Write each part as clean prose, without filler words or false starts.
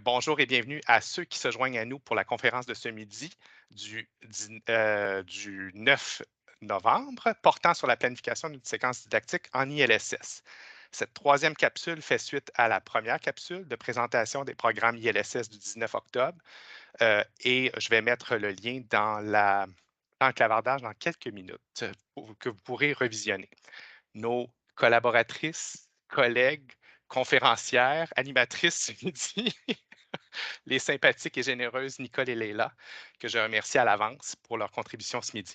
Bonjour et bienvenue à ceux qui se joignent à nous pour la conférence de ce midi du 9 novembre portant sur la planification d'une séquence didactique en ILSS. Cette troisième capsule fait suite à la première capsule de présentation des programmes ILSS du 19 octobre et je vais mettre le lien dans le clavardage dans quelques minutes que vous pourrez revisionner. Nos collaboratrices, collègues, conférencières, animatrices ce midi, les sympathiques et généreuses Nicole et Leila, que je remercie à l'avance pour leur contribution ce midi.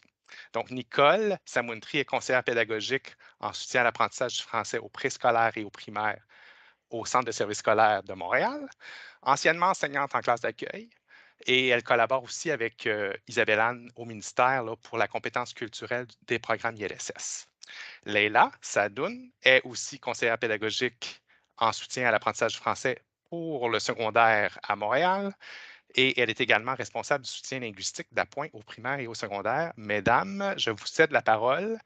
Donc, Nicole Samontri est conseillère pédagogique en soutien à l'apprentissage du français au préscolaire et au primaire au Centre de services scolaires de Montréal, anciennement enseignante en classe d'accueil, et elle collabore aussi avec Isabelle Anne au ministère pour la compétence culturelle des programmes ILSS. Leila Sadoun est aussi conseillère pédagogique en soutien à l'apprentissage du français pour le secondaire à Montréal et elle est également responsable du soutien linguistique d'appoint au primaire et au secondaire. Mesdames, je vous cède la parole.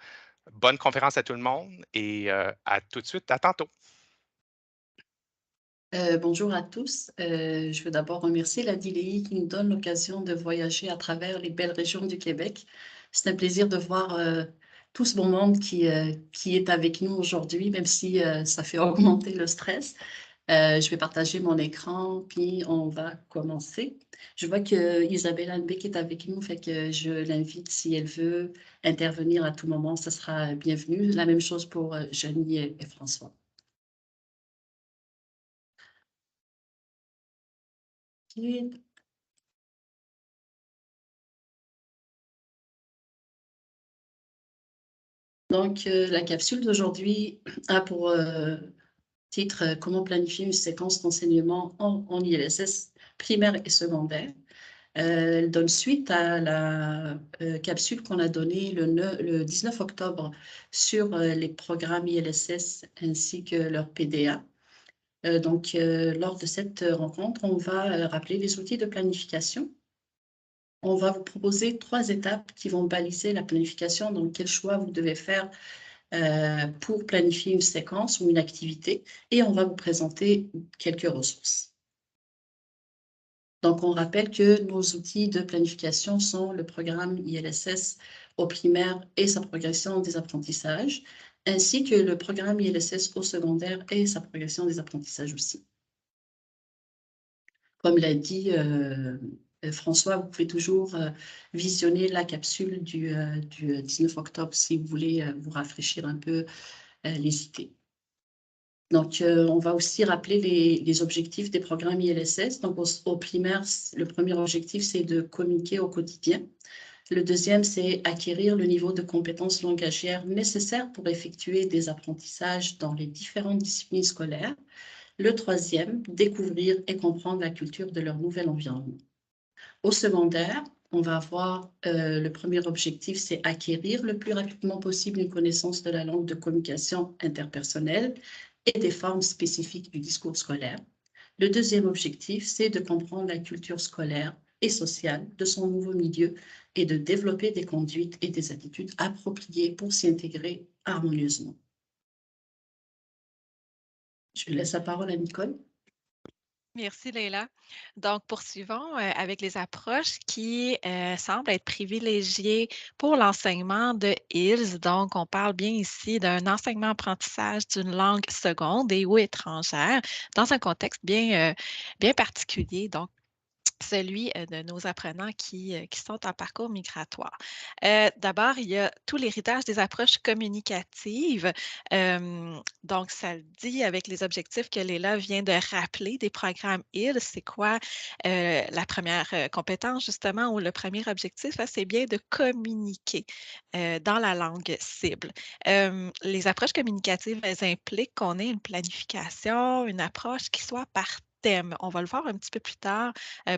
Bonne conférence à tout le monde et à tout de suite, à tantôt. Bonjour à tous. Je veux d'abord remercier la DILEI qui nous donne l'occasion de voyager à travers les belles régions du Québec. C'est un plaisir de voir tout ce bon monde qui est avec nous aujourd'hui, même si ça fait augmenter le stress. Je vais partager mon écran, puis on va commencer. Je vois que Isabelle Albec est avec nous, fait que je l'invite si elle veut intervenir à tout moment, ce sera bienvenu. La même chose pour Jenny et François. Ok. Donc, la capsule d'aujourd'hui a pour titre Comment planifier une séquence d'enseignement en ILSS primaire et secondaire. Elle donne suite à la capsule qu'on a donnée le 19 octobre sur les programmes ILSS ainsi que leur PDA. Donc, lors de cette rencontre, on va rappeler les outils de planification. On va vous proposer 3 étapes qui vont baliser la planification, donc quel choix vous devez faire pour planifier une séquence ou une activité et on va vous présenter quelques ressources. Donc, on rappelle que nos outils de planification sont le programme ILSS au primaire et sa progression des apprentissages, ainsi que le programme ILSS au secondaire et sa progression des apprentissages aussi. Comme l'a dit François, vous pouvez toujours visionner la capsule du 19 octobre si vous voulez vous rafraîchir un peu les idées. Donc, on va aussi rappeler les objectifs des programmes ILSS. Donc, au primaire, le premier objectif, c'est de communiquer au quotidien. Le deuxième, c'est acquérir le niveau de compétences langagières nécessaires pour effectuer des apprentissages dans les différentes disciplines scolaires. Le troisième, découvrir et comprendre la culture de leur nouvel environnement. Au secondaire, on va avoir le premier objectif, c'est acquérir le plus rapidement possible une connaissance de la langue de communication interpersonnelle et des formes spécifiques du discours scolaire. Le deuxième objectif, c'est de comprendre la culture scolaire et sociale de son nouveau milieu et de développer des conduites et des attitudes appropriées pour s'y intégrer harmonieusement. Je laisse la parole à Nicole. Merci Leila. Donc, poursuivons avec les approches qui semblent être privilégiées pour l'enseignement de ILS. Donc, on parle bien ici d'un enseignement-apprentissage d'une langue seconde et ou étrangère dans un contexte bien particulier. Donc, celui de nos apprenants qui sont en parcours migratoire. D'abord, il y a tout l'héritage des approches communicatives. Donc, ça le dit avec les objectifs que Léla vient de rappeler des programmes IL. C'est quoi la première compétence, justement, ou le premier objectif? C'est bien de communiquer dans la langue cible. Les approches communicatives, elles impliquent qu'on ait une planification, une approche qui soit par thème. On va le voir un petit peu plus tard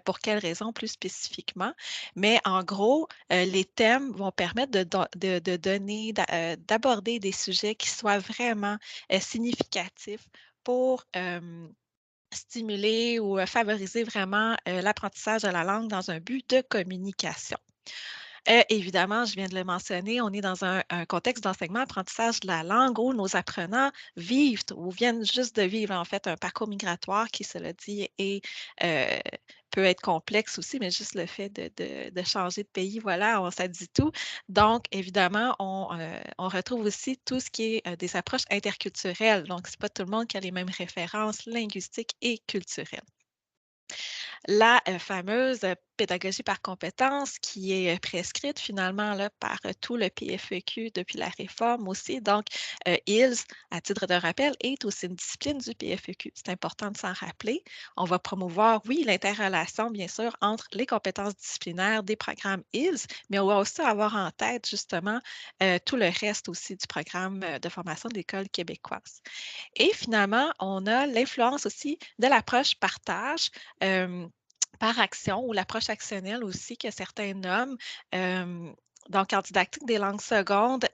pour quelles raisons plus spécifiquement. Mais en gros, les thèmes vont permettre de donner, d'aborder des sujets qui soient vraiment significatifs pour stimuler ou favoriser vraiment l'apprentissage de la langue dans un but de communication. Évidemment, je viens de le mentionner, on est dans un contexte d'enseignement-apprentissage de la langue où nos apprenants vivent ou viennent juste de vivre, en fait, un parcours migratoire qui, cela dit, euh, peut être complexe aussi, mais juste le fait de changer de pays, voilà, ça dit tout. Donc, évidemment, on retrouve aussi tout ce qui est des approches interculturelles. Donc, ce n'est pas tout le monde qui a les mêmes références linguistiques et culturelles. La fameuse pédagogie par compétences qui est prescrite finalement là, par tout le PFEQ depuis la réforme aussi. Donc, ILS, à titre de rappel, est aussi une discipline du PFEQ. C'est important de s'en rappeler. On va promouvoir, oui, l'interrelation, bien sûr, entre les compétences disciplinaires des programmes ILS, mais on va aussi avoir en tête justement tout le reste aussi du programme de formation de l'École québécoise. Et finalement, on a l'influence aussi de l'approche partage par action ou l'approche actionnelle aussi que certains nomment. Donc, en didactique des langues secondes,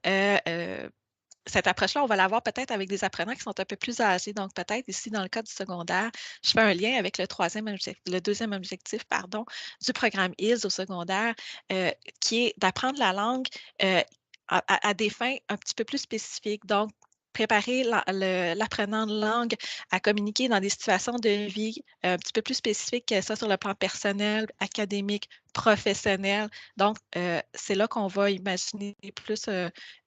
cette approche-là, on va l'avoir peut-être avec des apprenants qui sont un peu plus âgés. Donc, peut-être ici, dans le cas du secondaire, je fais un lien avec le deuxième objectif, pardon, du programme ILS au secondaire, qui est d'apprendre la langue à des fins un petit peu plus spécifiques. Donc, préparer l'apprenant de langue à communiquer dans des situations de vie un petit peu plus spécifiques, que ça sur le plan personnel, académique, professionnel. Donc, c'est là qu'on va imaginer plus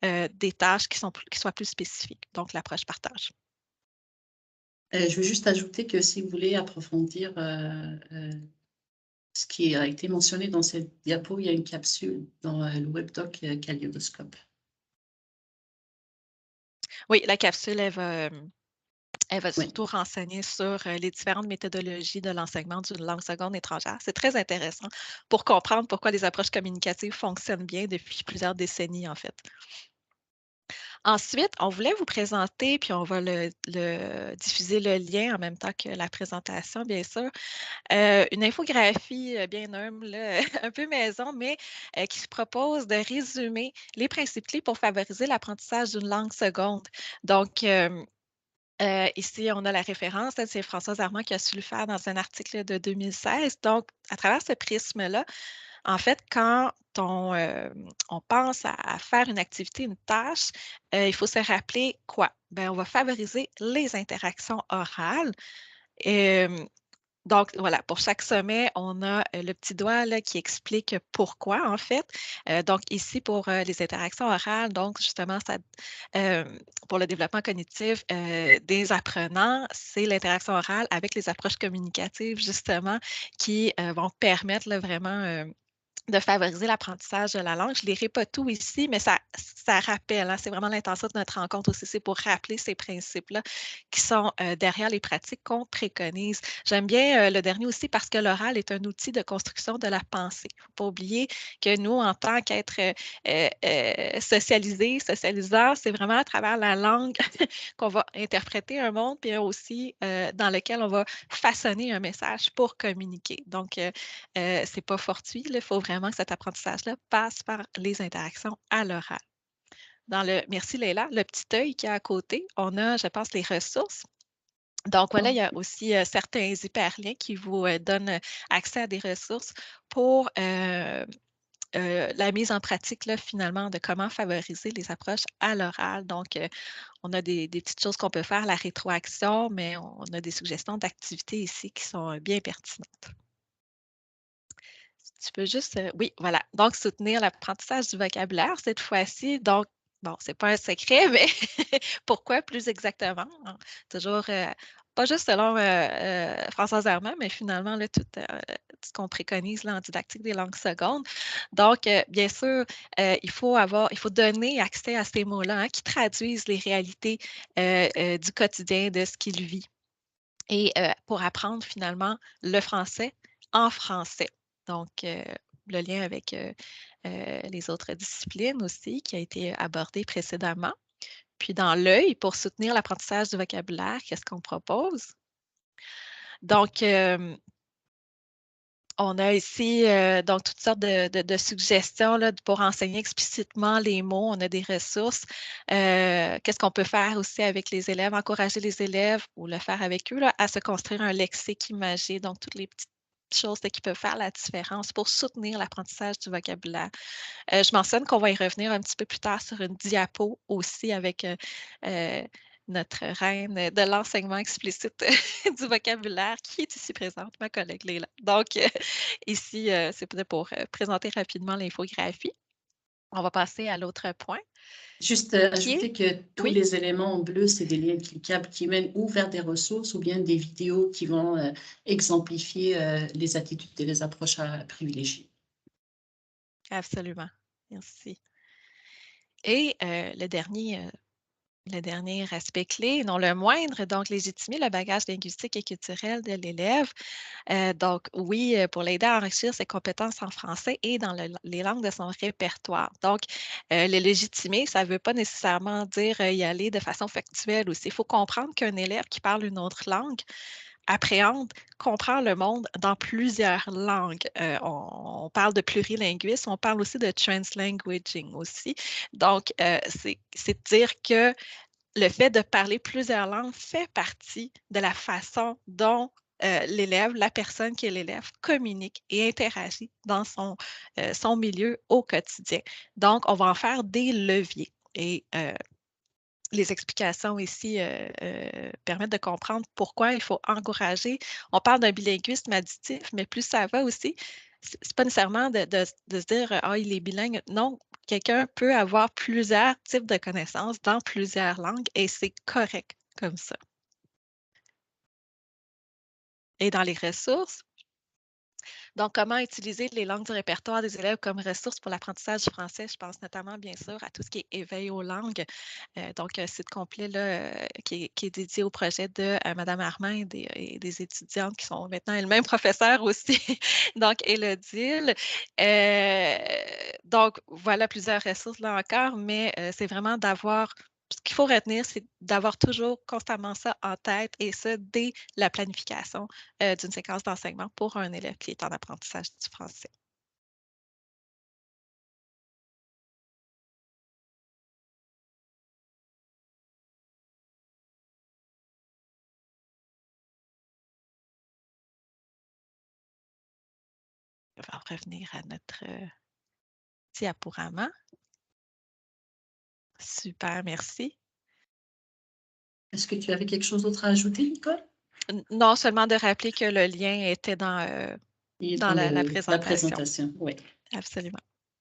des tâches qui soient plus spécifiques, donc l'approche partage. Je veux juste ajouter que si vous voulez approfondir ce qui a été mentionné dans cette diapo, il y a une capsule dans le webdoc Kaleidoscope. Oui, la capsule, elle va Oui. surtout renseigner sur les différentes méthodologies de l'enseignement d'une langue seconde étrangère. C'est très intéressant pour comprendre pourquoi les approches communicatives fonctionnent bien depuis plusieurs décennies, en fait. Ensuite, on voulait vous présenter, puis on va diffuser le lien en même temps que la présentation, bien sûr, une infographie bien humble, là, un peu maison, mais qui se propose de résumer les principes clés pour favoriser l'apprentissage d'une langue seconde. Donc, ici, on a la référence, c'est Françoise Armand qui a su le faire dans un article de 2016. Donc, à travers ce prisme-là, en fait, quand on pense à faire une activité, une tâche, il faut se rappeler quoi? Bien, on va favoriser les interactions orales. Donc, voilà, pour chaque sommet, on a le petit doigt là, qui explique pourquoi, en fait. Donc, ici, pour les interactions orales, donc, justement, pour le développement cognitif des apprenants, c'est l'interaction orale avec les approches communicatives, justement, qui vont permettre là, vraiment de favoriser l'apprentissage de la langue. Je ne lirai pas tout ici, mais ça rappelle, hein, c'est vraiment l'intention de notre rencontre aussi, c'est pour rappeler ces principes-là qui sont derrière les pratiques qu'on préconise. J'aime bien le dernier aussi parce que l'oral est un outil de construction de la pensée. Il ne faut pas oublier que nous, en tant qu'être socialisants, c'est vraiment à travers la langue qu'on va interpréter un monde, puis aussi dans lequel on va façonner un message pour communiquer. Donc, ce n'est pas fortuit, il faut vraiment que cet apprentissage-là passe par les interactions à l'oral. Merci Leila, le petit œil qui est à côté, on a, je pense, les ressources. Donc voilà, il y a aussi certains hyperliens qui vous donnent accès à des ressources pour la mise en pratique, là, finalement, de comment favoriser les approches à l'oral. Donc, on a des petites choses qu'on peut faire, la rétroaction, mais on a des suggestions d'activités ici qui sont bien pertinentes. Tu peux juste, oui, voilà. Donc, soutenir l'apprentissage du vocabulaire cette fois-ci. Donc, bon, c'est pas un secret, mais pourquoi plus exactement? Hein? Toujours, pas juste selon Françoise Armand, mais finalement, là, tout ce qu'on préconise là, en didactique des langues secondes. Donc, bien sûr, il faut donner accès à ces mots-là hein, qui traduisent les réalités du quotidien, de ce qu'il vit. Et pour apprendre finalement le français en français. Donc, le lien avec les autres disciplines aussi qui a été abordé précédemment. Puis dans l'œil, pour soutenir l'apprentissage du vocabulaire, qu'est-ce qu'on propose? Donc, on a ici donc toutes sortes de suggestions là, pour enseigner explicitement les mots. On a des ressources. Qu'est-ce qu'on peut faire aussi avec les élèves? Encourager les élèves ou le faire avec eux là, à se construire un lexique imagé. Donc, toutes les petites petites choses qui peuvent faire la différence pour soutenir l'apprentissage du vocabulaire. Je mentionne qu'on va y revenir un petit peu plus tard sur une diapo aussi avec notre reine de l'enseignement explicite du vocabulaire qui est ici présente, ma collègue Léla. Donc, ici, c'est peut-être pour présenter rapidement l'infographie. On va passer à l'autre point. Juste Qui est- ajouter que tous Oui. les éléments en bleu, c'est des liens cliquables qui mènent ou vers des ressources ou bien des vidéos qui vont exemplifier les attitudes et les approches à privilégier. Absolument. Merci. Et le dernier aspect clé, non le moindre, donc légitimer le bagage linguistique et culturel de l'élève. Donc, oui, pour l'aider à enrichir ses compétences en français et dans les langues de son répertoire. Donc, le légitimer, ça ne veut pas nécessairement dire y aller de façon factuelle aussi. Il faut comprendre qu'un élève qui parle une autre langue appréhende, comprend le monde dans plusieurs langues. On parle de plurilinguisme, on parle aussi de translanguaging aussi. Donc, c'est dire que le fait de parler plusieurs langues fait partie de la façon dont l'élève, la personne qui est l'élève, communique et interagit dans son milieu au quotidien. Donc, on va en faire des leviers. Et les explications ici permettent de comprendre pourquoi il faut encourager. On parle d'un bilinguisme additif, mais plus ça va aussi, c'est pas nécessairement de se dire ah, il est bilingue. Non, quelqu'un peut avoir plusieurs types de connaissances dans plusieurs langues et c'est correct comme ça. Et dans les ressources, donc, comment utiliser les langues du répertoire des élèves comme ressources pour l'apprentissage du français? Je pense notamment, bien sûr, à tout ce qui est éveil aux langues. Donc, un site complet là, qui est dédié au projet de Mme Armand et des étudiantes qui sont maintenant elles-mêmes professeurs aussi, donc Élodie. Donc, voilà plusieurs ressources là encore, mais c'est vraiment d'avoir ce qu'il faut retenir, c'est d'avoir toujours constamment ça en tête et ça dès la planification d'une séquence d'enseignement pour un élève qui est en apprentissage du français. On va revenir à notre diaporama. Super, merci. Est-ce que tu avais quelque chose d'autre à ajouter, Nicole? Non, seulement de rappeler que le lien était dans la présentation. La présentation, oui. Absolument.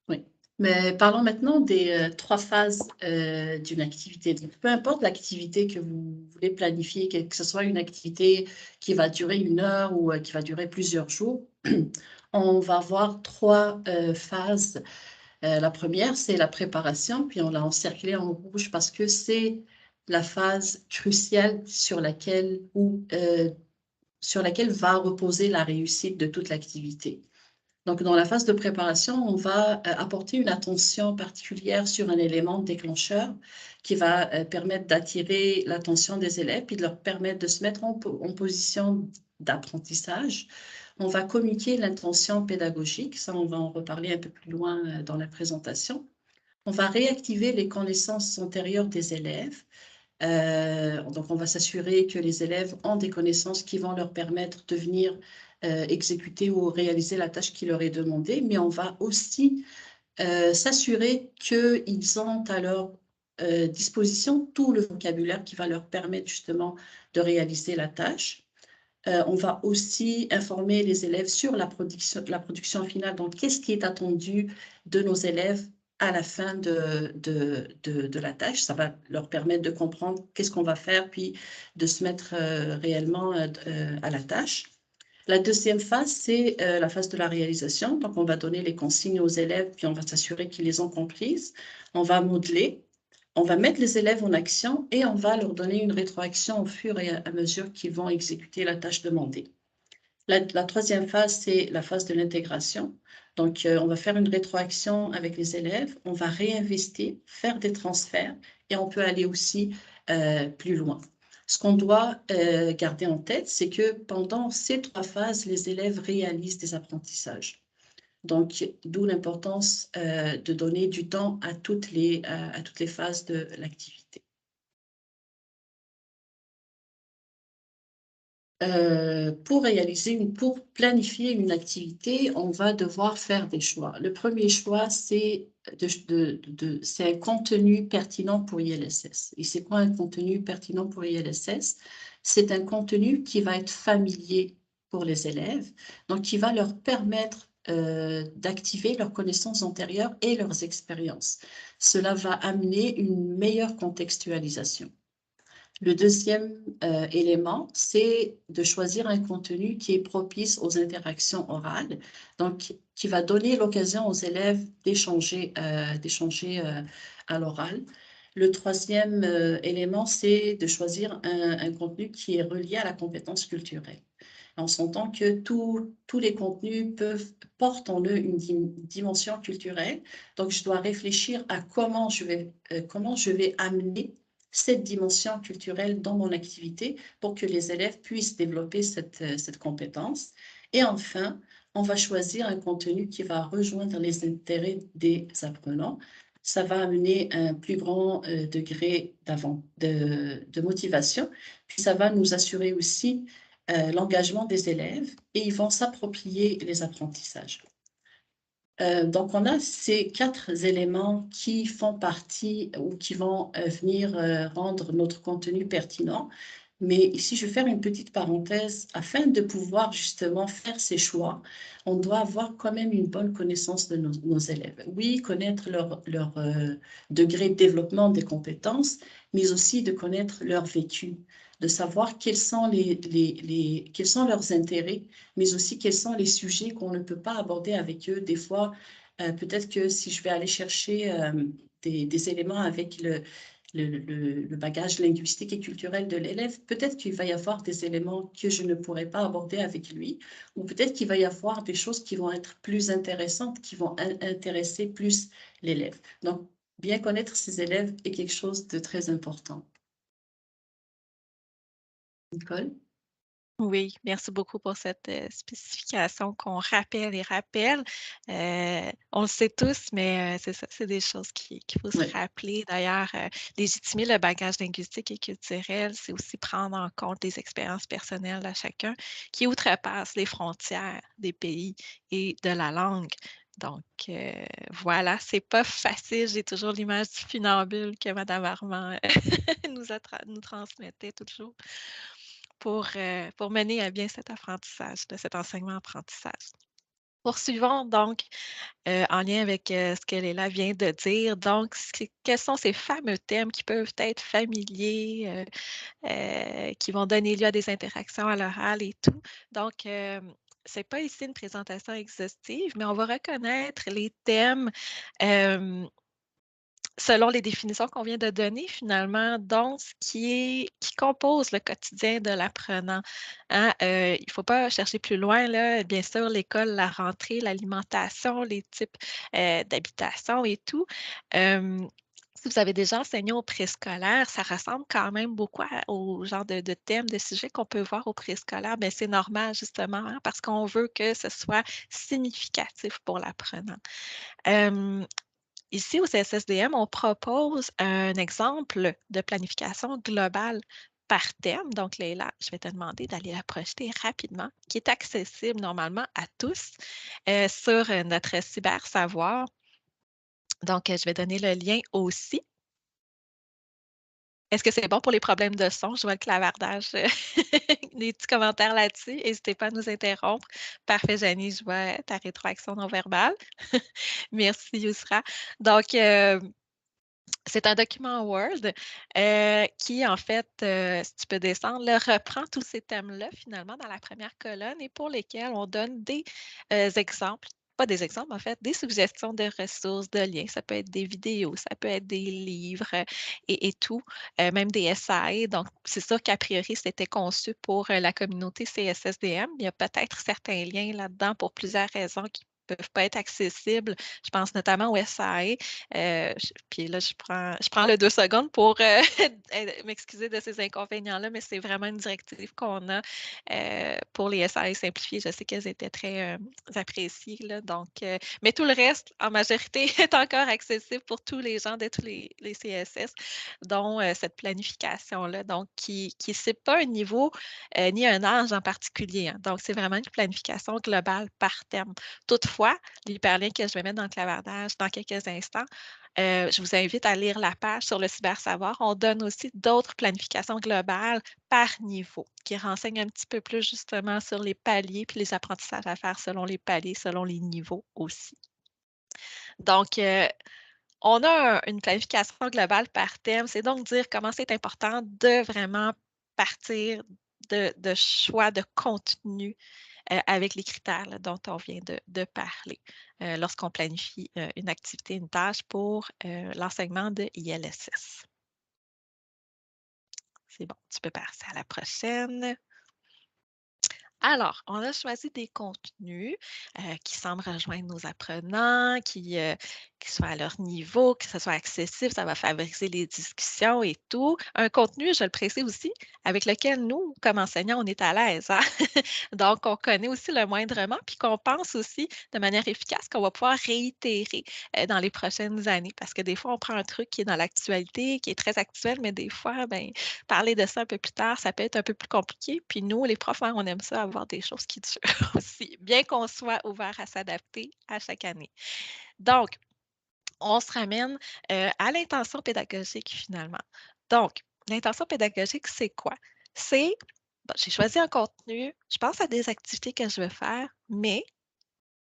Oui. Mais parlons maintenant des 3 phases d'une activité. Donc, peu importe l'activité que vous voulez planifier, que ce soit une activité qui va durer 1 heure ou qui va durer plusieurs jours, on va avoir 3 phases. La première, c'est la préparation, puis on l'a encerclée en rouge parce que c'est la phase cruciale sur laquelle va reposer la réussite de toute l'activité. Donc, dans la phase de préparation, on va apporter une attention particulière sur un élément déclencheur qui va permettre d'attirer l'attention des élèves et de leur permettre de se mettre en position d'apprentissage. On va communiquer l'intention pédagogique, ça on va en reparler un peu plus loin dans la présentation. On va réactiver les connaissances antérieures des élèves. Donc, on va s'assurer que les élèves ont des connaissances qui vont leur permettre de venir exécuter ou réaliser la tâche qui leur est demandée, mais on va aussi s'assurer qu'ils ont à leur disposition tout le vocabulaire qui va leur permettre justement de réaliser la tâche. On va aussi informer les élèves sur la production finale. Donc, qu'est-ce qui est attendu de nos élèves à la fin de la tâche? Ça va leur permettre de comprendre qu'est-ce qu'on va faire, puis de se mettre réellement à la tâche. La deuxième phase, c'est la phase de la réalisation. Donc, on va donner les consignes aux élèves, puis on va s'assurer qu'ils les ont comprises. On va modeler. On va mettre les élèves en action et on va leur donner une rétroaction au fur et à mesure qu'ils vont exécuter la tâche demandée. La troisième phase, c'est la phase de l'intégration. Donc, on va faire une rétroaction avec les élèves, on va réinvestir, faire des transferts et on peut aller aussi plus loin. Ce qu'on doit garder en tête, c'est que pendant ces 3 phases, les élèves réalisent des apprentissages. Donc, d'où l'importance de donner du temps à toutes les phases de l'activité. pour planifier une activité, on va devoir faire des choix. Le premier choix, c'est c'est un contenu pertinent pour ILSS. Et c'est quoi un contenu pertinent pour ILSS? C'est un contenu qui va être familier pour les élèves, donc qui va leur permettre d'activer leurs connaissances antérieures et leurs expériences. Cela va amener une meilleure contextualisation. Le deuxième élément, c'est de choisir un contenu qui est propice aux interactions orales, donc qui va donner l'occasion aux élèves d'échanger à l'oral. Le troisième élément, c'est de choisir un contenu qui est relié à la compétence culturelle. On s'entend que tous les contenus portent en eux une dimension culturelle, donc je dois réfléchir à comment je vais amener cette dimension culturelle dans mon activité pour que les élèves puissent développer cette compétence. Et enfin, on va choisir un contenu qui va rejoindre les intérêts des apprenants. Ça va amener un plus grand degré de motivation, puis ça va nous assurer aussi l'engagement des élèves et ils vont s'approprier les apprentissages. Donc, on a ces 4 éléments qui font partie ou qui vont venir rendre notre contenu pertinent. Mais ici, je vais faire une petite parenthèse. Afin de pouvoir justement faire ces choix, on doit avoir quand même une bonne connaissance de nos élèves. Oui, connaître leur degré de développement des compétences, mais aussi de connaître leur vécu, de savoir quels sont quels sont leurs intérêts, mais aussi quels sont les sujets qu'on ne peut pas aborder avec eux. Des fois, peut-être que si je vais aller chercher des éléments avec le bagage linguistique et culturel de l'élève, peut-être qu'il va y avoir des éléments que je ne pourrais pas aborder avec lui, ou peut-être qu'il va y avoir des choses qui vont être plus intéressantes, qui vont intéresser plus l'élève. Donc, bien connaître ses élèves est quelque chose de très important. Nicole? Oui, merci beaucoup pour cette, spécification qu'on rappelle et rappelle. On le sait tous, mais c'est ça, c'est des choses qu'il faut se Oui. rappeler. D'ailleurs, légitimer le bagage linguistique et culturel, c'est aussi prendre en compte les expériences personnelles à chacun qui outrepassent les frontières des pays et de la langue. Donc, voilà, c'est pas facile. J'ai toujours l'image du funambule que madame Armand nous transmettait toujours pour mener à bien cet apprentissage, cet enseignement-apprentissage. Poursuivons donc, en lien avec, ce que Léla vient de dire. Donc, quels sont ces fameux thèmes qui peuvent être familiers, qui vont donner lieu à des interactions à l'oral et tout. Donc, c'est pas ici une présentation exhaustive, mais on va reconnaître les thèmes, hem selon les définitions qu'on vient de donner finalement, donc ce qui compose le quotidien de l'apprenant, hein. Il ne faut pas chercher plus loin là, bien sûr l'école, la rentrée, l'alimentation, les types, d'habitation et tout. Si vous avez déjà enseigné au préscolaire, ça ressemble quand même beaucoup au genre de thèmes, de sujets qu'on peut voir au préscolaire. Mais c'est normal justement, hein, parce qu'on veut que ce soit significatif pour l'apprenant. Hem Ici, au CSSDM, on propose un exemple de planification globale par thème. Donc, Leïla, je vais te demander d'aller la projeter rapidement, qui est accessible normalement à tous sur notre cybersavoir. Donc, je vais donner le lien aussi. Est-ce que c'est bon pour les problèmes de son? Je vois le clavardage, des petits commentaires là-dessus. N'hésitez pas à nous interrompre. Parfait, Janie, je vois ta rétroaction non verbale. Merci, Yousra. Donc, c'est un document Word qui, en fait, si tu peux descendre, là, reprend tous ces thèmes-là, finalement, dans la première colonne et pour lesquels on donne des exemples, pas des exemples, en fait, des suggestions de ressources, de liens. Ça peut être des vidéos, ça peut être des livres et tout, même des essays. Donc, c'est sûr qu'a priori, c'était conçu pour la communauté CSSDM. Il y a peut-être certains liens là-dedans pour plusieurs raisons qui peuvent pas être accessibles. Je pense notamment au SAE. Puis là, je prends le 2 secondes pour m'excuser de ces inconvénients-là, mais c'est vraiment une directive qu'on a pour les SAE simplifiés. Je sais qu'elles étaient très appréciées. Là, donc, mais tout le reste, en majorité, est encore accessible pour tous les gens de tous les CSS, dont cette planification-là, donc qui ne cible pas un niveau ni un âge en particulier. Hein. Donc, c'est vraiment une planification globale par thème. Toutefois, l'hyperlien que je vais mettre dans le clavardage dans quelques instants, je vous invite à lire la page sur le cybersavoir. On donne aussi d'autres planifications globales par niveau qui renseignent un petit peu plus justement sur les paliers puis les apprentissages à faire selon les paliers, selon les niveaux aussi. Donc, on a une planification globale par thème. C'est donc dire comment c'est important de vraiment partir de choix de contenu avec les critères là, dont on vient de parler lorsqu'on planifie une activité, une tâche pour l'enseignement de ILSS. C'est bon, tu peux passer à la prochaine. Alors, on a choisi des contenus qui semblent rejoindre nos apprenants, qui soient à leur niveau, que ce soit accessible, ça va favoriser les discussions et tout. Un contenu, je le précise aussi, avec lequel nous, comme enseignants, on est à l'aise. Hein? Donc, on connaît aussi le moindrement, puis qu'on pense aussi de manière efficace qu'on va pouvoir réitérer dans les prochaines années. Parce que des fois, on prend un truc qui est dans l'actualité, qui est très actuel, mais des fois, ben, parler de ça un peu plus tard, ça peut être un peu plus compliqué. Puis nous, les profs, hein, on aime ça avoir des choses qui durent aussi, bien qu'on soit ouvert à s'adapter à chaque année. Donc, on se ramène à l'intention pédagogique finalement. Donc, l'intention pédagogique, c'est quoi? C'est, bon, j'ai choisi un contenu, je pense à des activités que je veux faire, mais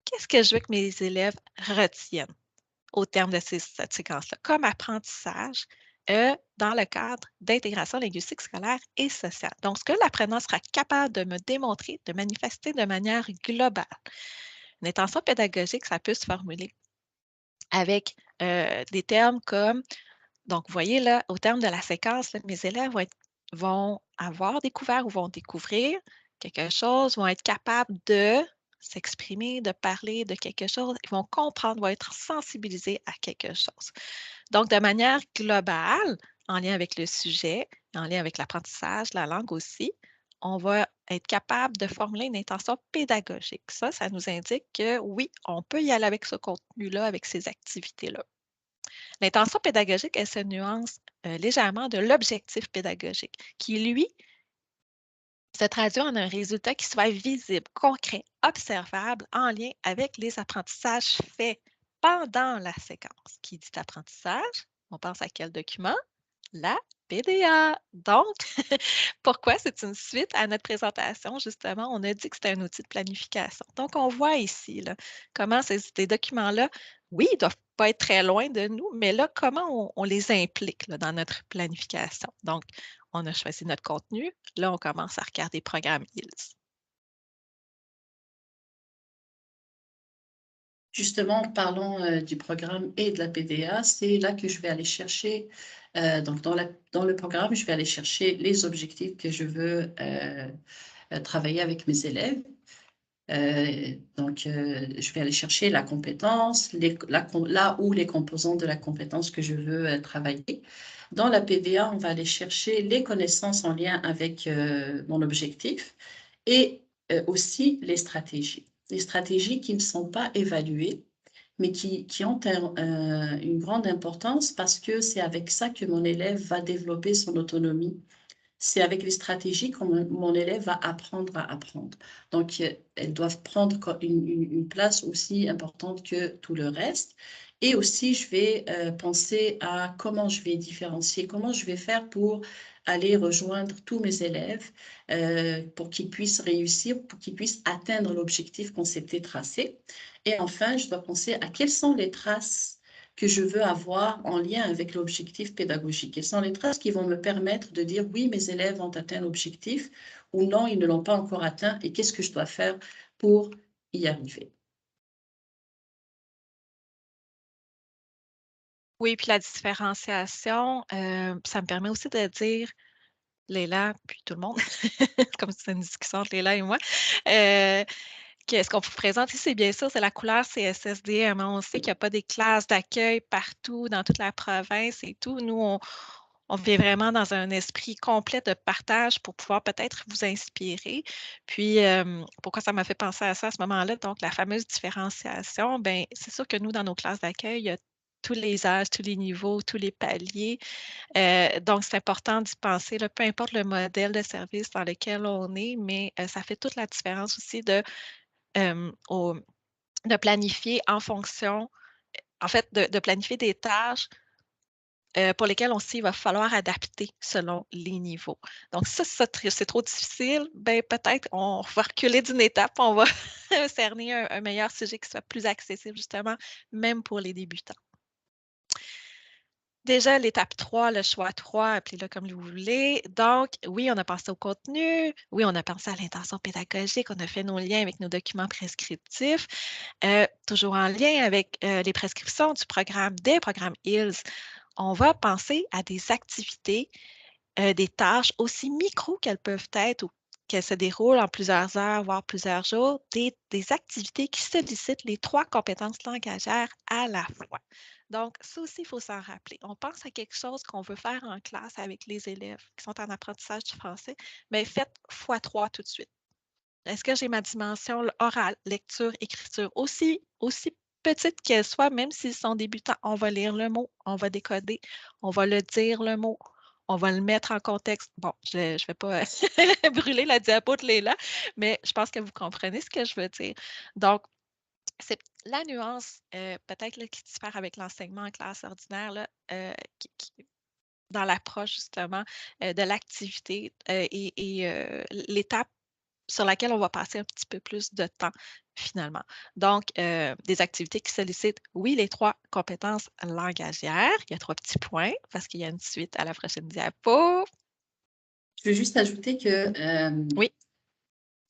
qu'est-ce que je veux que mes élèves retiennent au terme de cette séquence-là, comme apprentissage dans le cadre d'intégration linguistique scolaire et sociale. Donc, ce que l'apprenant sera capable de me démontrer, de manifester de manière globale. Une intention pédagogique, ça peut se formuler avec des termes comme, donc vous voyez là, au terme de la séquence, là, mes élèves vont avoir découvert ou vont découvrir quelque chose, vont être capables de s'exprimer, de parler de quelque chose, ils vont comprendre, vont être sensibilisés à quelque chose. Donc, de manière globale, en lien avec le sujet, en lien avec l'apprentissage, la langue aussi, on va être capable de formuler une intention pédagogique. Ça nous indique que oui, on peut y aller avec ce contenu-là, avec ces activités-là. L'intention pédagogique, elle se nuance légèrement de l'objectif pédagogique, qui, lui, se traduit en un résultat qui soit visible, concret, observable, en lien avec les apprentissages faits pendant la séquence. Qui dit apprentissage, on pense à quel document? La PDA. Donc, pourquoi c'est une suite à notre présentation? Justement, on a dit que c'était un outil de planification. Donc, on voit ici là, comment ces documents-là, oui, ils ne doivent pas être très loin de nous, mais là, comment on les implique là, dans notre planification. Donc, on a choisi notre contenu. Là, on commence à regarder Programme ILS. Justement, parlons du programme et de la PDA, c'est là que je vais aller chercher, donc dans le programme, je vais aller chercher les objectifs que je veux travailler avec mes élèves. Je vais aller chercher la compétence, là où les composants de la compétence que je veux travailler. Dans la PDA, on va aller chercher les connaissances en lien avec mon objectif et aussi les stratégies. Les stratégies qui ne sont pas évaluées, mais qui ont une grande importance parce que c'est avec ça que mon élève va développer son autonomie. C'est avec les stratégies que mon élève va apprendre à apprendre. Donc, elles doivent prendre une place aussi importante que tout le reste. Et aussi, je vais penser à comment je vais différencier, comment je vais faire pour aller rejoindre tous mes élèves pour qu'ils puissent réussir, pour qu'ils puissent atteindre l'objectif qu'on s'était tracé. Et enfin, je dois penser à quelles sont les traces que je veux avoir en lien avec l'objectif pédagogique. Quelles sont les traces qui vont me permettre de dire oui, mes élèves ont atteint l'objectif ou non, ils ne l'ont pas encore atteint et qu'est-ce que je dois faire pour y arriver. Oui, puis la différenciation, ça me permet aussi de dire, Léla, puis tout le monde, comme si c'était une discussion entre Léla et moi, ce qu'on vous présente ici, bien sûr, c'est la couleur CSSDM. On sait qu'il n'y a pas des classes d'accueil partout dans toute la province et tout. Nous, on vient vraiment dans un esprit complet de partage pour pouvoir peut-être vous inspirer. Puis, pourquoi ça m'a fait penser à ça à ce moment-là? Donc, la fameuse différenciation, bien, c'est sûr que nous, dans nos classes d'accueil, il y a tous les âges, tous les niveaux, tous les paliers. Donc, c'est important d'y penser, là, peu importe le modèle de service dans lequel on est, mais ça fait toute la différence aussi de planifier en fonction, en fait, de planifier des tâches pour lesquelles on sait qu'il va falloir adapter selon les niveaux. Donc, ça, c'est trop difficile, ben, peut-être on va reculer d'une étape, on va cerner un meilleur sujet qui soit plus accessible, justement, même pour les débutants. Déjà, l'étape 3, le choix 3, appelez-le comme vous voulez. Donc, oui, on a pensé au contenu, oui, on a pensé à l'intention pédagogique, on a fait nos liens avec nos documents prescriptifs, toujours en lien avec les prescriptions du programme, des programmes ILS. On va penser à des activités, des tâches aussi micro qu'elles peuvent être ou qu'elles se déroulent en plusieurs heures, voire plusieurs jours, des activités qui sollicitent les 3 compétences langagières à la fois. Donc, ça aussi, il faut s'en rappeler. On pense à quelque chose qu'on veut faire en classe avec les élèves qui sont en apprentissage du français, mais faites x3 tout de suite. Est-ce que j'ai ma dimension orale, lecture, écriture aussi petite qu'elle soit, même s'ils sont débutants, on va lire le mot, on va décoder, on va le dire le mot, on va le mettre en contexte. Bon, je ne vais pas brûler la diapo de Léla, mais je pense que vous comprenez ce que je veux dire. Donc, c'est la nuance peut-être là, qui diffère avec l'enseignement en classe ordinaire, là, dans l'approche justement de l'activité et l'étape sur laquelle on va passer un petit peu plus de temps finalement. Donc, des activités qui sollicitent, oui, les 3 compétences langagières. Il y a 3 petits points parce qu'il y a une suite à la prochaine diapo. Je veux juste ajouter que Oui.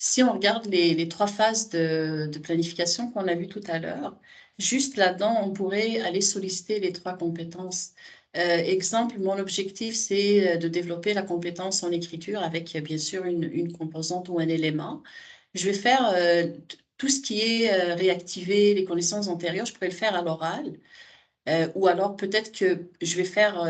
si on regarde les 3 phases de planification qu'on a vues tout à l'heure, juste là-dedans, on pourrait aller solliciter les 3 compétences. Exemple, mon objectif, c'est de développer la compétence en écriture avec, bien sûr, une composante ou un élément. Je vais faire tout ce qui est réactiver les connaissances antérieures, je pourrais le faire à l'oral. Ou alors peut-être que je vais faire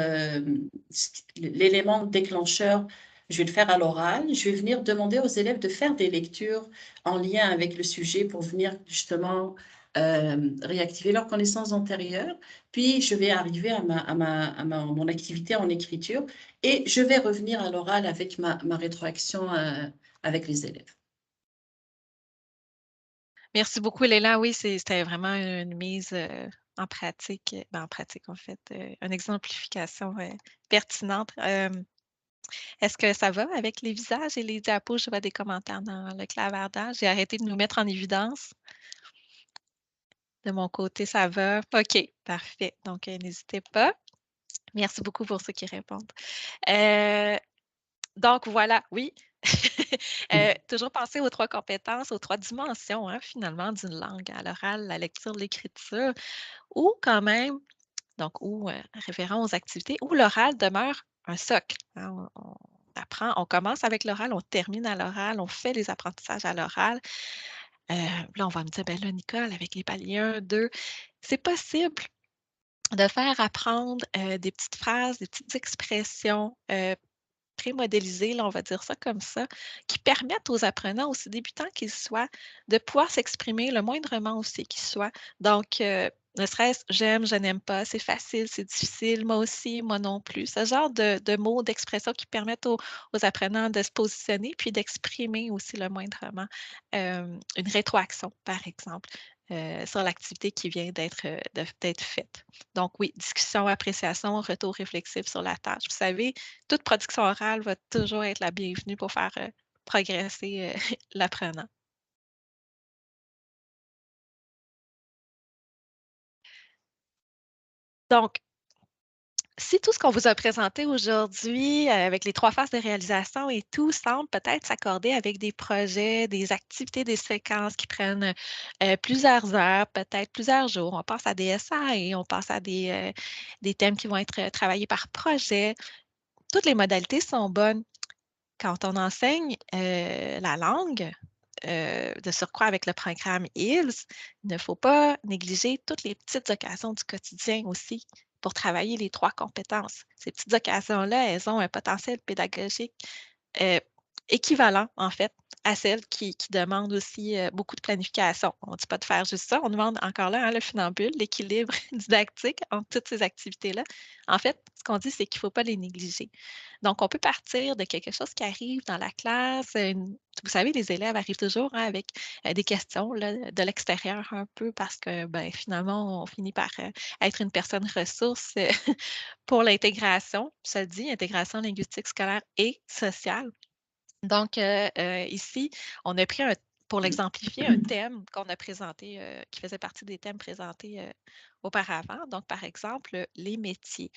l'élément déclencheur, je vais le faire à l'oral. Je vais venir demander aux élèves de faire des lectures en lien avec le sujet pour venir justement réactiver leurs connaissances antérieures. Puis je vais arriver à mon activité en écriture et je vais revenir à l'oral avec ma rétroaction avec les élèves. Merci beaucoup, Léla. Oui, c'était vraiment une mise en pratique, en pratique, en fait, une exemplification pertinente. Est-ce que ça va avec les visages et les diapos? Je vois des commentaires dans le clavardage. J'ai arrêté de nous mettre en évidence. De mon côté, ça va. OK, parfait. Donc, n'hésitez pas. Merci beaucoup pour ceux qui répondent. Donc, voilà, oui. Toujours penser aux 3 compétences, aux 3 dimensions, hein, finalement, d'une langue, à l'oral, la lecture, l'écriture, ou quand même, donc, ou référant aux activités, où l'oral demeure un socle. Hein. On apprend, on commence avec l'oral, on termine à l'oral, on fait les apprentissages à l'oral. Là, on va me dire, ben là, Nicole, avec les paliers 1, 2, c'est possible de faire apprendre des petites phrases, des petites expressions pré-modélisées, là, on va dire ça comme ça, qui permettent aux apprenants, aussi débutants qu'ils soient, de pouvoir s'exprimer le moindrement aussi qu'ils soient. Donc, ne serait-ce j'aime, je n'aime pas, c'est facile, c'est difficile, moi aussi, moi non plus. Ce genre de mots, d'expressions qui permettent aux apprenants de se positionner puis d'exprimer aussi le moindrement une rétroaction, par exemple, sur l'activité qui vient d'être faite. Donc oui, discussion, appréciation, retour réflexif sur la tâche. Vous savez, toute production orale va toujours être la bienvenue pour faire progresser l'apprenant. Donc, si tout ce qu'on vous a présenté aujourd'hui, avec les 3 phases de réalisation et tout, semble peut-être s'accorder avec des projets, des activités, des séquences qui prennent plusieurs heures, peut-être plusieurs jours. On pense à des SAE, on pense à des thèmes qui vont être travaillés par projet. Toutes les modalités sont bonnes. Quand on enseigne la langue, de surcroît avec le programme ILS, il ne faut pas négliger toutes les petites occasions du quotidien aussi pour travailler les 3 compétences. Ces petites occasions-là, elles ont un potentiel pédagogique équivalent, en fait, à celles qui demandent aussi beaucoup de planification. On ne dit pas de faire juste ça, on demande encore là le funambule, l'équilibre didactique entre toutes ces activités-là. En fait, ce qu'on dit, c'est qu'il ne faut pas les négliger. Donc, on peut partir de quelque chose qui arrive dans la classe. Vous savez, les élèves arrivent toujours avec des questions là, de l'extérieur un peu parce que finalement, on finit par être une personne ressource pour l'intégration, ça le dit, intégration linguistique scolaire et sociale. Donc, ici, on a pris pour l'exemplifier, un thème qu'on a présenté, qui faisait partie des thèmes présentés auparavant. Donc, par exemple, les métiers.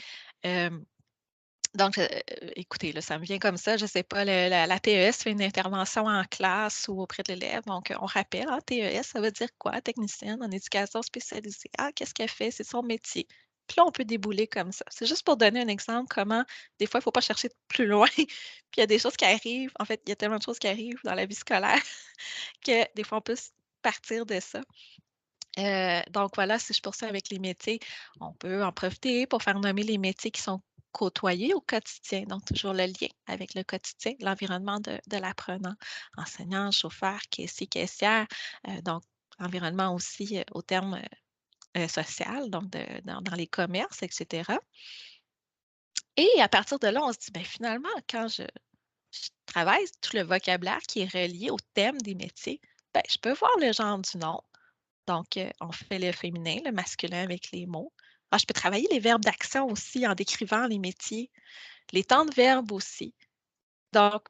Donc, écoutez, là, ça me vient comme ça, je ne sais pas, la TES fait une intervention en classe ou auprès de l'élève. Donc, on rappelle, TES, ça veut dire quoi? Technicienne en éducation spécialisée. Qu'est-ce qu'elle fait? C'est son métier. Puis là, on peut débouler comme ça. C'est juste pour donner un exemple comment, des fois, il ne faut pas chercher plus loin. Puis il y a des choses qui arrivent. En fait, il y a tellement de choses qui arrivent dans la vie scolaire que des fois, on peut partir de ça. Donc voilà, si je poursuis avec les métiers, on peut en profiter pour faire nommer les métiers qui sont côtoyés au quotidien. Donc, toujours le lien avec le quotidien, l'environnement de l'apprenant, enseignant, chauffeur, caissier, caissière. Donc, environnement aussi au terme social, donc dans les commerces, etc. Et à partir de là, on se dit, finalement, quand je travaille tout le vocabulaire qui est relié au thème des métiers, je peux voir le genre du nom. Donc, on fait le féminin, le masculin avec les mots. Je peux travailler les verbes d'action aussi en décrivant les métiers, les temps de verbe aussi. Donc,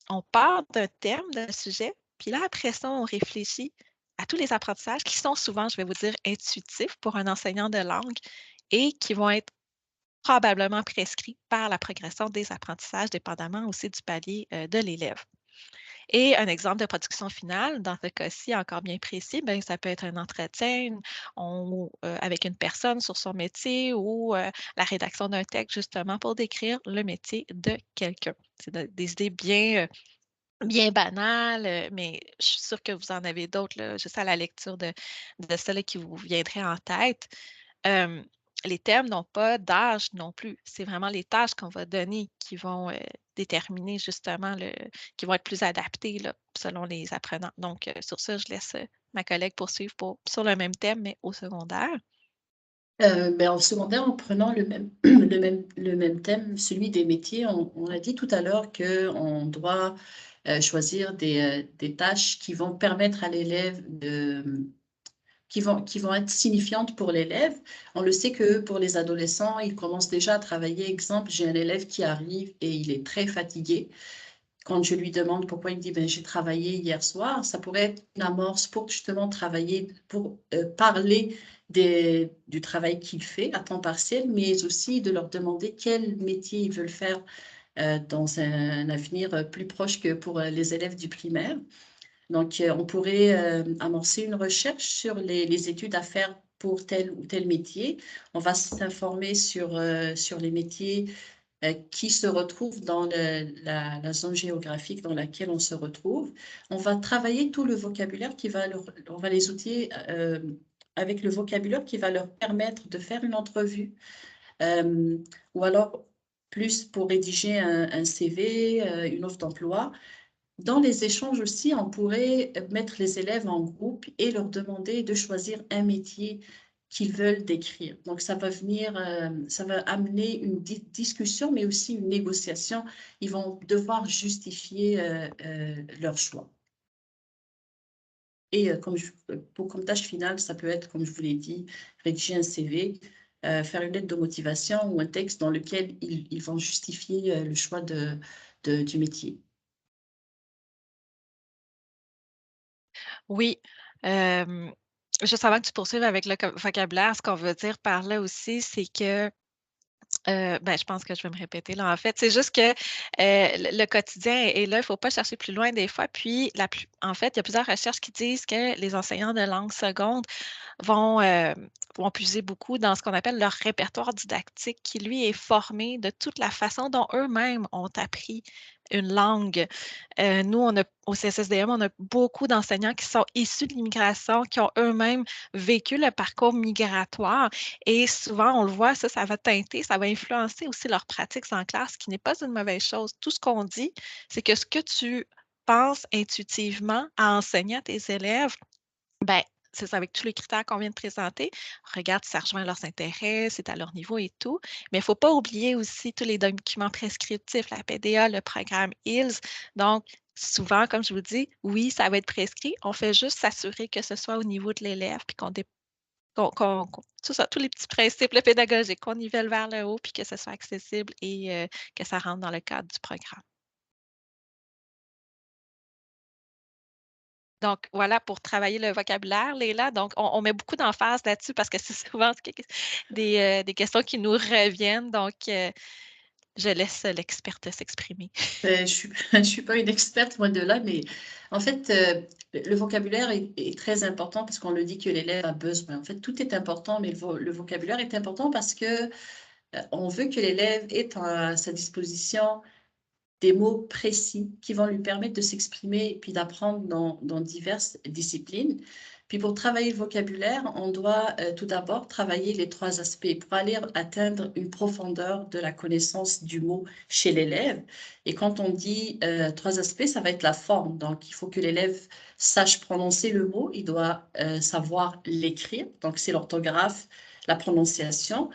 on part d'un thème, d'un sujet, puis là, après ça, on réfléchit à tous les apprentissages qui sont souvent, je vais vous dire, intuitifs pour un enseignant de langue et qui vont être probablement prescrits par la progression des apprentissages, dépendamment aussi du palier de l'élève. Et un exemple de production finale, dans ce cas-ci encore bien précis, ça peut être un entretien avec une personne sur son métier ou la rédaction d'un texte justement pour décrire le métier de quelqu'un. C'est des idées bien banales, mais je suis sûre que vous en avez d'autres, là, juste à la lecture de ça là, qui vous viendraient en tête. Les thèmes n'ont pas d'âge non plus. C'est vraiment les tâches qu'on va donner qui vont déterminer justement qui vont être plus adaptées là, selon les apprenants. Donc, sur ça, je laisse ma collègue poursuivre sur le même thème, mais au secondaire. En secondaire, en prenant le même thème, celui des métiers, on a dit tout à l'heure qu'on doit choisir des tâches qui vont permettre à l'élève qui vont être signifiantes pour l'élève. On le sait que pour les adolescents, ils commencent déjà à travailler. Exemple, j'ai un élève qui arrive et il est très fatigué. Quand je lui demande pourquoi, il me dit j'ai travaillé hier soir, ça pourrait être une amorce pour justement travailler, pour parler du travail qu'il fait à temps partiel, mais aussi de leur demander quel métier ils veulent faire dans un avenir plus proche que pour les élèves du primaire. Donc, on pourrait amorcer une recherche sur les études à faire pour tel ou tel métier. On va s'informer sur les métiers qui se retrouvent dans la zone géographique dans laquelle on se retrouve. On va travailler tout le vocabulaire on va les outiller avec le vocabulaire qui va leur permettre de faire une entrevue ou alors plus pour rédiger un CV, une offre d'emploi. Dans les échanges aussi, on pourrait mettre les élèves en groupe et leur demander de choisir un métier qu'ils veulent décrire. Donc, ça va amener une discussion, mais aussi une négociation. Ils vont devoir justifier leur choix. Et comme tâche finale, ça peut être, comme je vous l'ai dit, rédiger un CV, faire une lettre de motivation ou un texte dans lequel ils vont justifier le choix du métier. Oui. Juste avant que tu poursuives avec le vocabulaire, ce qu'on veut dire par là aussi, c'est que je pense que je vais me répéter là, en fait. C'est juste que le quotidien est là, il ne faut pas chercher plus loin des fois. Puis, en fait, il y a plusieurs recherches qui disent que les enseignants de langue seconde vont puiser beaucoup dans ce qu'on appelle leur répertoire didactique, qui, lui, est formé de toute la façon dont eux-mêmes ont appris une langue. Nous, au CSSDM, on a beaucoup d'enseignants qui sont issus de l'immigration, qui ont eux-mêmes vécu le parcours migratoire. Et souvent, on le voit, ça va teinter, ça va influencer aussi leurs pratiques en classe, ce qui n'est pas une mauvaise chose. Tout ce qu'on dit, c'est que ce que tu penses intuitivement à enseigner à tes élèves, ben, c'est ça, avec tous les critères qu'on vient de présenter. Regarde si ça rejoint leurs intérêts, c'est à leur niveau et tout. Mais il ne faut pas oublier aussi tous les documents prescriptifs, la PDA, le programme ILS. Donc, souvent, comme je vous dis, oui, ça va être prescrit. On fait juste s'assurer que ce soit au niveau de l'élève, puis tout ça, tous les petits principes pédagogiques, qu'on nivelle vers le haut, puis que ce soit accessible et que ça rentre dans le cadre du programme. Donc, voilà pour travailler le vocabulaire, Léla. Donc, on met beaucoup d'emphase là-dessus parce que c'est souvent des questions qui nous reviennent. Donc, je laisse l'experte s'exprimer. Je suis pas une experte, moi, de là, mais en fait, le vocabulaire est très important parce qu'on le dit que l'élève a besoin. En fait, tout est important, mais le vocabulaire est important parce que on veut que l'élève ait à sa disposition des mots précis qui vont lui permettre de s'exprimer et puis d'apprendre dans diverses disciplines. Puis pour travailler le vocabulaire, on doit tout d'abord travailler les 3 aspects pour aller atteindre une profondeur de la connaissance du mot chez l'élève. Et quand on dit 3 aspects, ça va être la forme. Donc, il faut que l'élève sache prononcer le mot, il doit savoir l'écrire. Donc, c'est l'orthographe, la prononciation.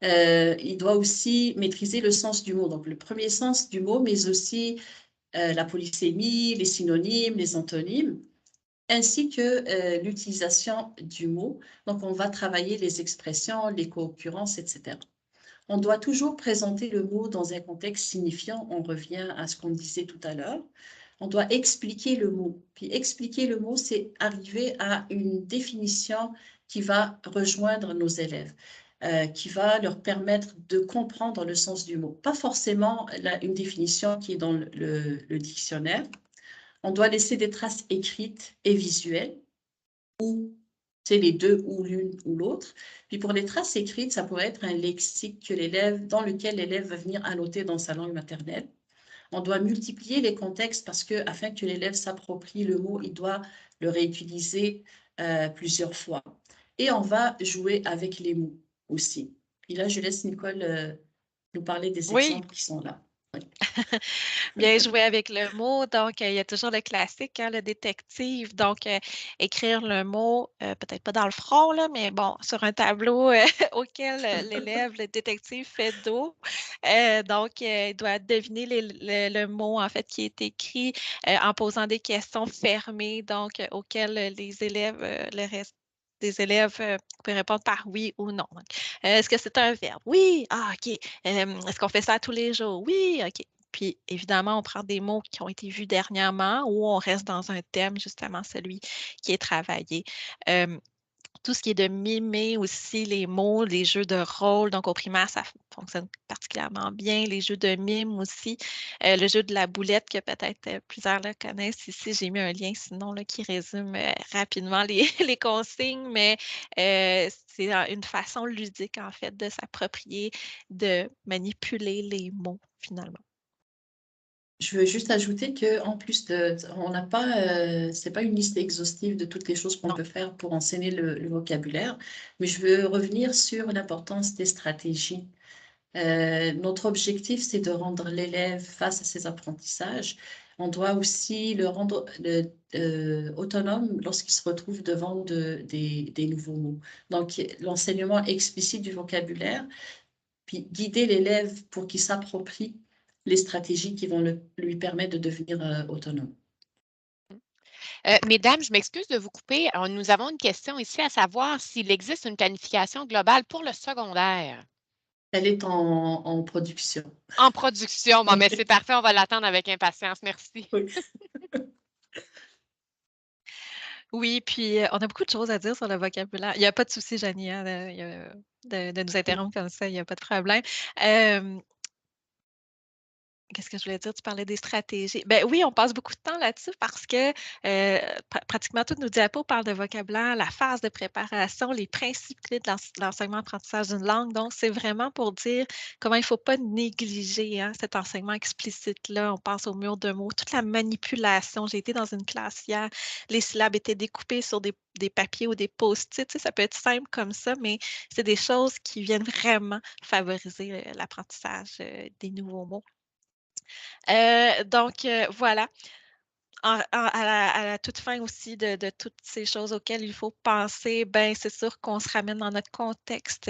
Il doit aussi maîtriser le sens du mot. Donc, le premier sens du mot, mais aussi la polysémie, les synonymes, les antonymes, ainsi que l'utilisation du mot. Donc, on va travailler les expressions, les co-occurrences, etc. On doit toujours présenter le mot dans un contexte signifiant. On revient à ce qu'on disait tout à l'heure. On doit expliquer le mot. Puis expliquer le mot, c'est arriver à une définition qui va rejoindre nos élèves, qui va leur permettre de comprendre le sens du mot. Pas forcément une définition qui est dans le dictionnaire. On doit laisser des traces écrites et visuelles, ou c'est les deux, ou l'une ou l'autre. Puis pour les traces écrites, ça pourrait être un lexique dans lequel l'élève va venir annoter dans sa langue maternelle. On doit multiplier les contextes parce que afin que l'élève s'approprie le mot, il doit le réutiliser plusieurs fois. Et on va jouer avec les mots aussi. Et là, je laisse Nicole nous parler des Oui. exemples qui sont là. Oui. Bien joué avec le mot. Donc, il y a toujours le classique, hein, le détective. Donc, écrire le mot, peut-être pas dans le front, là, mais bon, sur un tableau auquel l'élève, le détective, fait dos. Donc, il doit deviner le mot, en fait, qui est écrit en posant des questions fermées, donc, auxquelles les élèves, le reste des élèves peuvent répondre par oui ou non. Donc, est-ce que c'est un verbe? Oui. Ah, OK. Est-ce qu'on fait ça tous les jours? Oui. OK. Puis, évidemment, on prend des mots qui ont été vus dernièrement ou on reste dans un thème, justement, celui qui est travaillé. Tout ce qui est de mimer aussi les mots, les jeux de rôle. Donc, au primaire, ça fonctionne particulièrement bien. Les jeux de mime aussi. Le jeu de la boulette que peut-être plusieurs là, connaissent ici. J'ai mis un lien sinon là, qui résume rapidement les consignes, mais c'est une façon ludique, en fait, de s'approprier, de manipuler les mots, finalement. Je veux juste ajouter que en plus on n'a pas, c'est pas une liste exhaustive de toutes les choses qu'on Non. peut faire pour enseigner le vocabulaire, mais je veux revenir sur l'importance des stratégies. Notre objectif, c'est de rendre l'élève face à ses apprentissages. On doit aussi le rendre autonome lorsqu'il se retrouve devant des nouveaux mots. Donc, l'enseignement explicite du vocabulaire, puis guider l'élève pour qu'il s'approprie les stratégies qui vont lui permettre de devenir autonome. Mesdames, je m'excuse de vous couper. Alors, nous avons une question ici à savoir s'il existe une planification globale pour le secondaire. Elle est en production. En production. Bon, mais Ok. c'est parfait, on va l'attendre avec impatience. Merci. Oui. Oui, puis on a beaucoup de choses à dire sur le vocabulaire. Il n'y a pas de souci, Janie, hein, de nous interrompre comme ça, il n'y a pas de problème. Qu'est-ce que je voulais dire? Tu parlais des stratégies. Ben oui, on passe beaucoup de temps là-dessus parce que pratiquement toutes nos diapos parlent de vocabulaire, la phase de préparation, les principes clés de l'enseignement-apprentissage d'une langue. Donc, c'est vraiment pour dire comment il ne faut pas négliger cet enseignement explicite-là. On pense au mur de mots, toute la manipulation. J'ai été dans une classe hier, les syllabes étaient découpées sur des papiers ou des post-it. Tu sais, ça peut être simple comme ça, mais c'est des choses qui viennent vraiment favoriser l'apprentissage des nouveaux mots. Donc, voilà. À la toute fin aussi de toutes ces choses auxquelles il faut penser, ben, c'est sûr qu'on se ramène dans notre contexte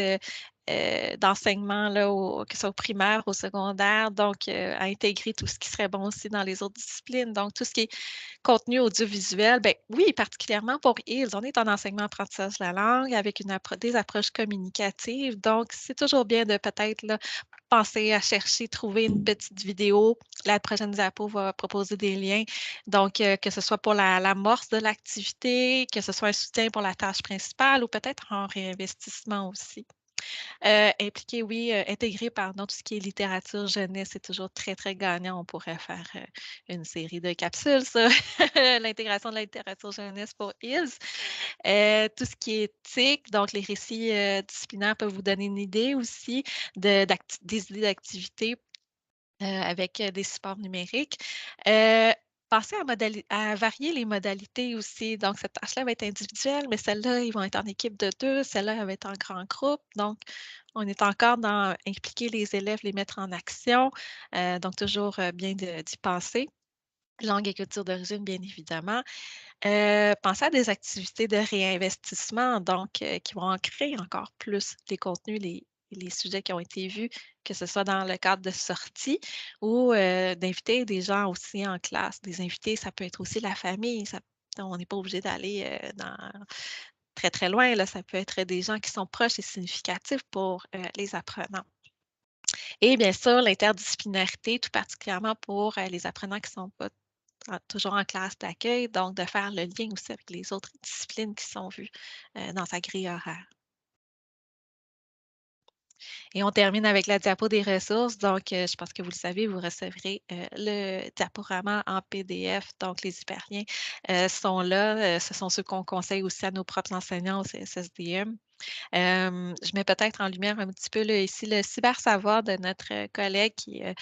d'enseignement, là, que ce soit au primaire, au secondaire, donc à intégrer tout ce qui serait bon aussi dans les autres disciplines. Donc, tout ce qui est contenu audiovisuel, ben oui, particulièrement pour ILS, on est en enseignement-apprentissage de la langue avec des approches communicatives. Donc, c'est toujours bien de peut-être là, penser à chercher, trouver une petite vidéo. La prochaine diapo va proposer des liens. Donc, que ce soit pour l'amorce de l'activité, que ce soit un soutien pour la tâche principale ou peut-être un réinvestissement aussi. Impliquer, oui, intégrer, pardon, tout ce qui est littérature jeunesse, c'est toujours très, très gagnant. On pourrait faire une série de capsules sur l'intégration de la littérature jeunesse pour ILS. Tout ce qui est éthique, donc les récits disciplinaires peuvent vous donner une idée aussi des idées d'activités avec des supports numériques. Pensez à varier les modalités aussi. Donc, cette tâche-là va être individuelle, mais celle-là, ils vont être en équipe de 2, celle-là, elle va être en grand groupe. Donc, on est encore dans impliquer les élèves, les mettre en action. Donc, toujours bien d'y penser. Langue et culture d'origine, bien évidemment. Pensez à des activités de réinvestissement, donc qui vont ancrer encore plus les contenus, les sujets qui ont été vus, que ce soit dans le cadre de sorties ou d'inviter des gens aussi en classe. Des invités, ça peut être aussi la famille. On n'est pas obligé d'aller très, très loin. Là. Ça peut être des gens qui sont proches et significatifs pour les apprenants. Et bien sûr, l'interdisciplinarité, tout particulièrement pour les apprenants qui ne sont pas toujours en classe d'accueil, donc de faire le lien aussi avec les autres disciplines qui sont vues dans sa grille horaire. Et on termine avec la diapo des ressources. Donc, je pense que vous le savez, vous recevrez le diaporama en PDF. Donc, les hyperliens sont là. Ce sont ceux qu'on conseille aussi à nos propres enseignants au CSSDM. Je mets peut-être en lumière un petit peu là, ici le cybersavoir de notre collègue qui est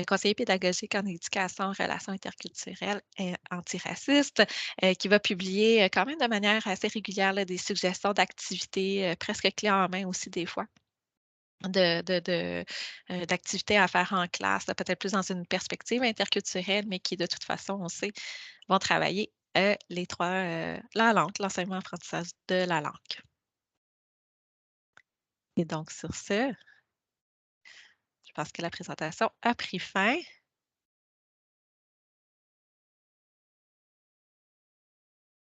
conseiller pédagogique en éducation, en relations interculturelles et antiracistes, qui va publier quand même de manière assez régulière là, des suggestions d'activités presque clés en main aussi des fois. D'activités à faire en classe, peut-être plus dans une perspective interculturelle, mais qui, de toute façon, on sait, vont travailler les trois, la langue, l'enseignement-apprentissage de la langue. Et donc, sur ce, je pense que la présentation a pris fin.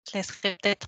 Je laisserai peut-être